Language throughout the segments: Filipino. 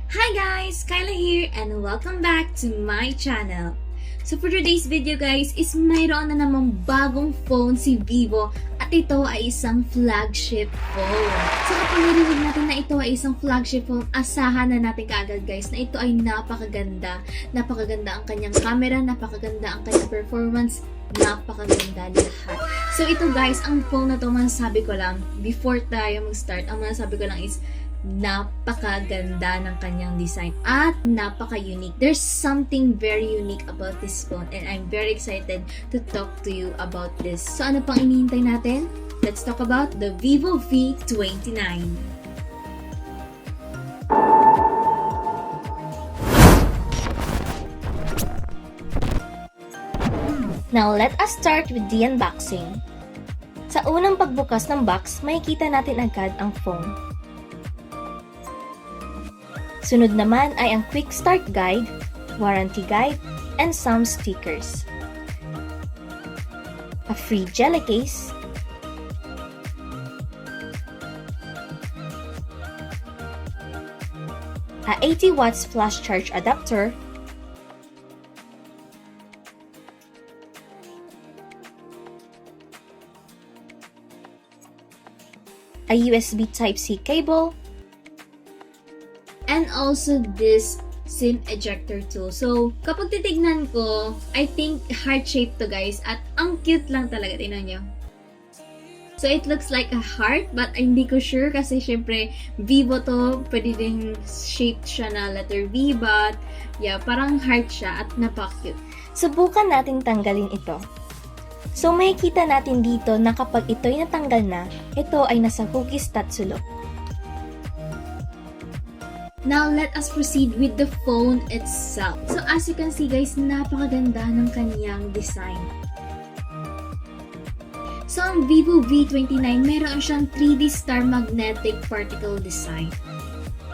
Hi guys! Kyla here and welcome back to my channel. So for today's video guys is mayroon na namang bagong phone si Vivo at ito ay isang flagship phone. So kapag narinig natin na ito ay isang flagship phone, asahan na natin kaagad guys na ito ay napakaganda. Napakaganda ang kanyang camera, napakaganda ang kanyang performance, napakaganda lahat. So ito guys, ang phone na to masasabi ko lang, before tayo mag-start, ang masasabi ko lang is napakaganda ng kanyang design at napaka-unique. There's something very unique about this phone and I'm very excited to talk to you about this. So ano pang inihintay natin? Let's talk about the VIVO V29. Now let us start with the unboxing. Sa unang pagbukas ng box, makikita natin agad ang phone. Sunod naman ay ang quick start guide, warranty guide, and some stickers. A free jelly case, a 80 watts flash charge adapter, a USB Type-C cable, and also this SIM ejector tool. So, kapag titignan ko, I think heart-shaped to guys at ang cute lang talaga, tingnan nyo. So, it looks like a heart but hindi ko sure kasi syempre Vivo to, pwede din shaped siya na letter V but yeah, parang heart siya at napaka-cute. Subukan natin tanggalin ito. So, makikita natin dito na kapag ito'y natanggal na, ito ay nasa hugis tatsulok. Now, let us proceed with the phone itself. So, as you can see guys, napakaganda ng kanyang design. So, ang VIVO V29, meron siyang 3D star magnetic particle design.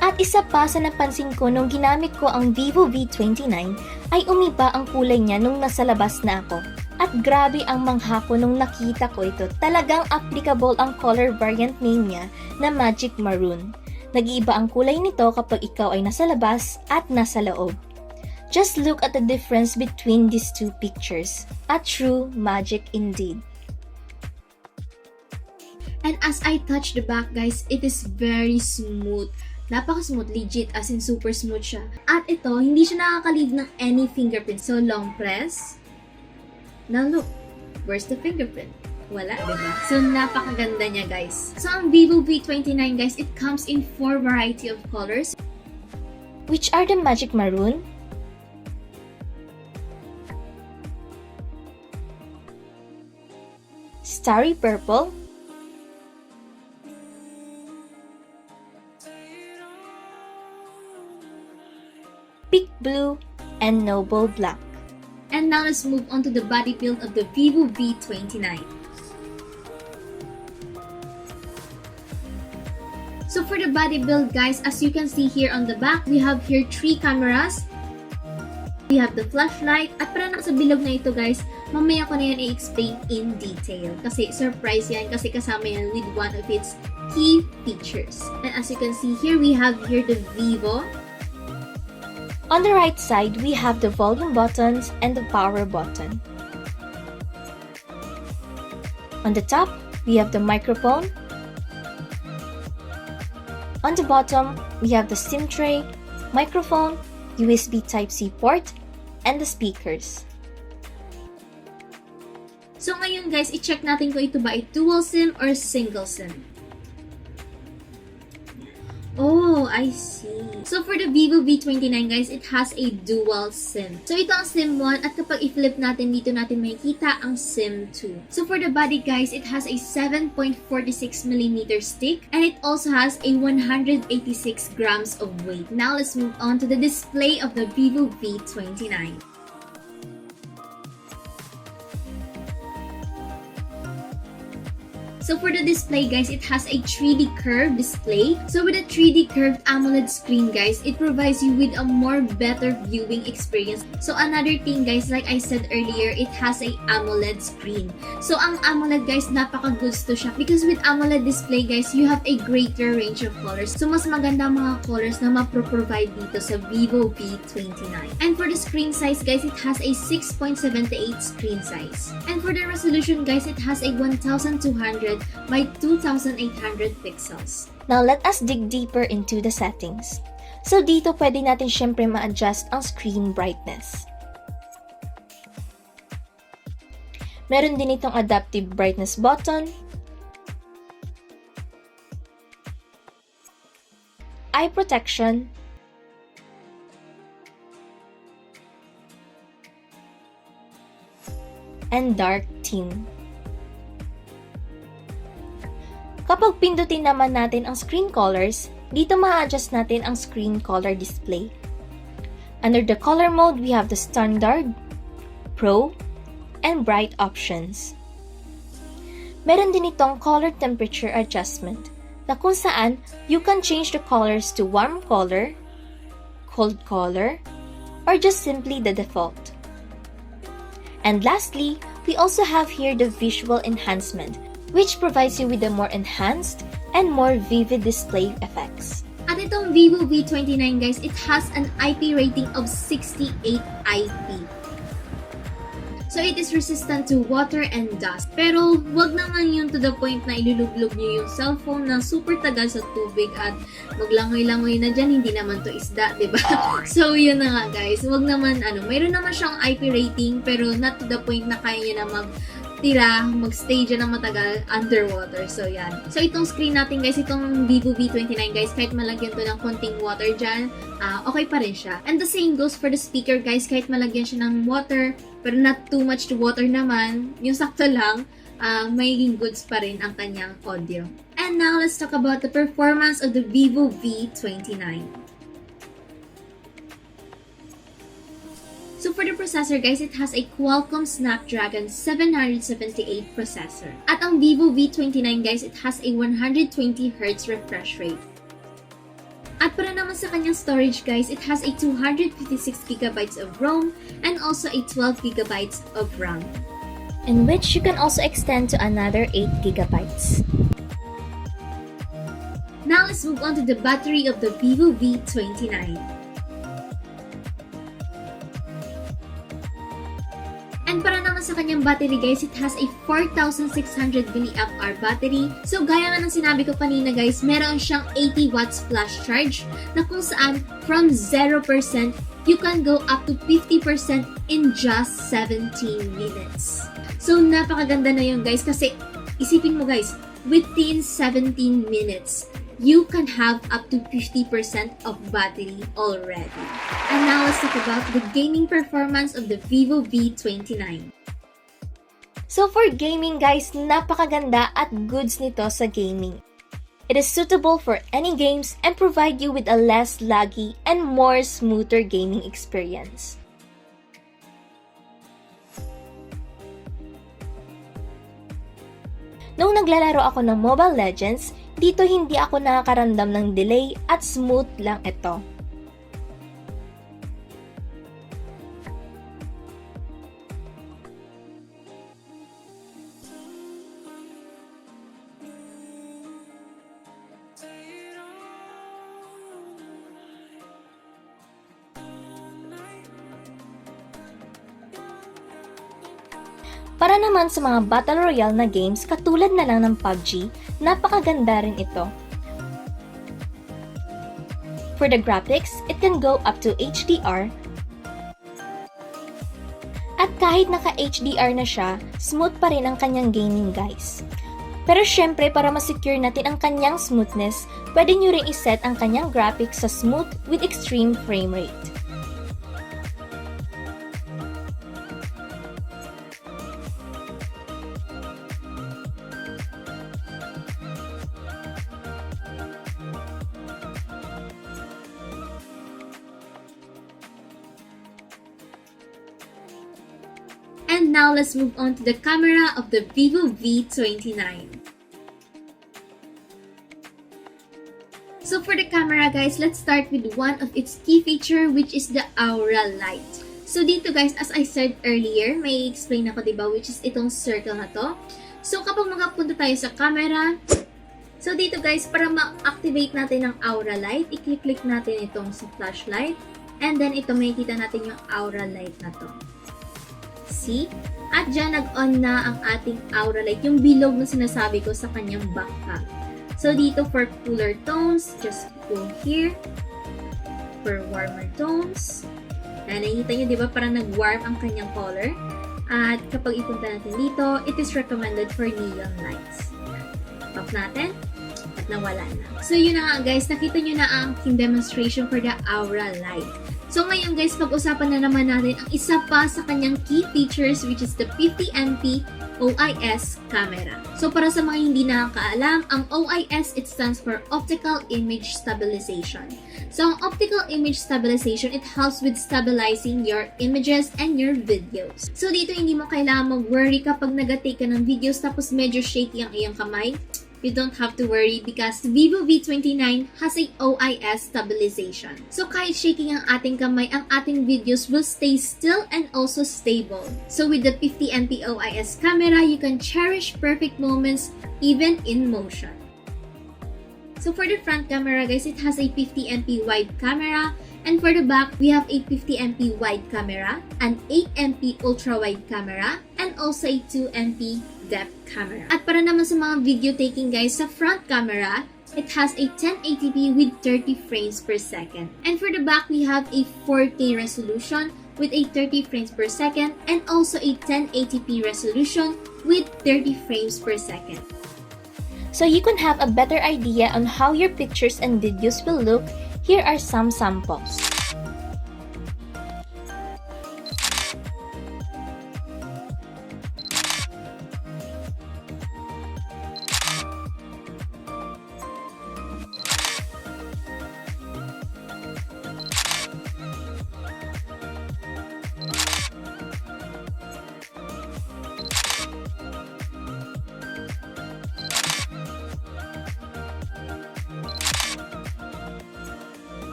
At isa pa sa napansin ko nung ginamit ko ang VIVO V29, ay umiba ang kulay niya nung nasa labas na ako. At grabe ang mangha ko nung nakita ko ito. Talagang applicable ang color variant name niya na Magic Maroon. Nag-iiba ang kulay nito kapag ikaw ay nasa labas at nasa loob. Just look at the difference between these two pictures. A true magic indeed. And as I touch the back guys, it is very smooth. Napaka-smooth, legit, as in super smooth siya. At ito, hindi siya nakaka-leave ng any fingerprint. So, long press. Now look, where's the fingerprint? Wala, diba? So, napakaganda niya, guys. So, ang VIVO V29, guys, it comes in 4 variety of colors. Which are the Magic Maroon, Starry Purple, Peak Blue, and Noble Black. And now let's move on to the body build of the VIVO V29. So for the body build guys, as you can see here on the back, we have here 3 cameras. We have the flashlight. At para nasa bilog na ito guys, mamaya ko na yan i-explain in detail. Kasi surprise yan, kasi kasama yan with one of its key features. And as you can see here, we have here the Vivo. On the right side, we have the volume buttons and the power button. On the top, we have the microphone. On the bottom, we have the SIM tray, microphone, USB Type-C port, and the speakers. So ngayon guys, i-check natin kung ito ba ay dual SIM or single SIM. Oh, I see. So for the VIVO V29 guys, it has a dual SIM. So ito ang SIM 1 at kapag i-flip natin dito natin makikita ang SIM 2. So for the body guys, it has a 7.46mm stick and it also has a 186 grams of weight. Now let's move on to the display of the VIVO V29. So for the display guys, it has a 3D curved display. So with a 3D curved AMOLED screen guys, it provides you with a more better viewing experience. So another thing guys, like I said earlier, it has a AMOLED screen. So ang AMOLED guys, napaka-gusto siya because with AMOLED display guys, you have a greater range of colors. So mas maganda mga colors na mapro-provide dito sa VIVO V29. And for the screen size guys, it has a 6.78 screen size. And for the resolution guys, it has a 1200 by 2800 pixels. Now let us dig deeper into the settings. So dito pwede natin syempre ma-adjust ang screen brightness. Meron din itong adaptive brightness button, eye protection, and dark theme. Kapag pindutin naman natin ang screen colors, dito ma-adjust natin ang screen color display. Under the color mode, we have the standard, pro, and bright options. Meron din itong color temperature adjustment na kung saan you can change the colors to warm color, cold color, or just simply the default. And lastly, we also have here the visual enhancement, which provides you with a more enhanced and more vivid display effects. At itong VIVO V29 guys, it has an IP rating of 68 IP. So it is resistant to water and dust. Pero wag naman yun to the point na ilulublog nyo yung cellphone na super tagal sa tubig at maglangoy-langoy na dyan, hindi naman to isda, diba? So yun na nga guys, wag naman mayroon naman siyang IP rating pero not to the point na kaya nyo na magstay dyan ng matagal underwater. So, yan. So, itong screen natin, guys, itong VIVO V29, guys, kahit malagyan to ng konting water dyan, okay pa rin siya. And the same goes for the speaker, guys, kahit malagyan siya ng water, pero not too much to water naman, yung sakto lang, magiging goods pa rin ang kanyang audio. And now, let's talk about the performance of the VIVO V29. So for the processor guys, it has a Qualcomm Snapdragon 778 processor. At ang VIVO V29 guys, it has a 120Hz refresh rate. At para naman sa kanyang storage guys, it has a 256GB of ROM and also a 12GB of RAM. In which you can also extend to another 8GB. Now let's move on to the battery of the VIVO V29. And para naman sa kanyang battery guys, it has a 4,600 mAh battery. So gaya nga ng sinabi ko kanina guys, meron siyang 80 watts flash charge na kung saan from 0% you can go up to 50% in just 17 minutes. So napakaganda na yun guys kasi isipin mo guys, within 17 minutes, you can have up to 50% of battery already. And now let's talk about the gaming performance of the VIVO V29. So for gaming guys, napakaganda at goods nito sa gaming. It is suitable for any games and provide you with a less laggy and more smoother gaming experience. Nung naglalaro ako ng Mobile Legends, dito hindi ako nakakaramdam ng delay at smooth lang ito. Para naman sa mga Battle Royale na games katulad na lang ng PUBG, napakaganda rin ito. For the graphics, it can go up to HDR. At kahit naka-HDR na siya, smooth pa rin ang kanyang gaming guys. Pero syempre para ma-secure natin ang kanyang smoothness, pwede nyo rin iset ang kanyang graphics sa smooth with extreme frame rate. And now let's move on to the camera of the VIVO V29. camera guys, let's start with one of its key feature which is the aura light. So dito guys, as I said earlier, may explain ako diba, which is itong circle na to. So kapag makapunta tayo sa camera, so dito guys, para ma-activate natin ang aura light, i-click natin itong sa flashlight. And then ito, makikita natin yung aura light na to. See? At dyan, nag-on na ang ating aura light, yung bilog na sinasabi ko sa kanyang backpack. So dito, for cooler tones, just go here. For warmer tones. Yan, nakikita nyo, di ba? Parang nag-warm ang kanyang color. At kapag ipunta natin dito, it is recommended for neon lights. Off natin. At nawala na. So yun na nga guys, nakita nyo na ang aking demonstration for the aura light. So ngayon guys, pag-usapan na naman natin ang isa pa sa kanyang key features which is the 50MP OIS camera. So para sa mga hindi nakakaalam, ang OIS, it stands for Optical Image Stabilization. So ang Optical Image Stabilization, it helps with stabilizing your images and your videos. So dito hindi mo kailangan mag-worry kapag nag-take ka ng videos tapos medyo shaky ang iyong kamay. You don't have to worry because VIVO V29 has a OIS stabilization. So kahit shaking ang ating kamay, ang ating videos will stay still and also stable. So with the 50MP OIS camera, you can cherish perfect moments even in motion. So for the front camera guys, it has a 50MP wide camera. And for the back, we have a 50MP wide camera, an 8MP ultra-wide camera, and also a 2MP depth camera. At para naman sa mga video taking guys, sa front camera, it has a 1080p with 30 frames per second. And for the back, we have a 4K resolution with a 30 frames per second and also a 1080p resolution with 30 frames per second. So you can have a better idea on how your pictures and videos will look. Here are some samples.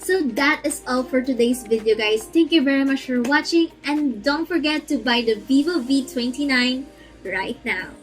So that is all for today's video guys. Thank you very much for watching and don't forget to buy the VIVO V29 right now.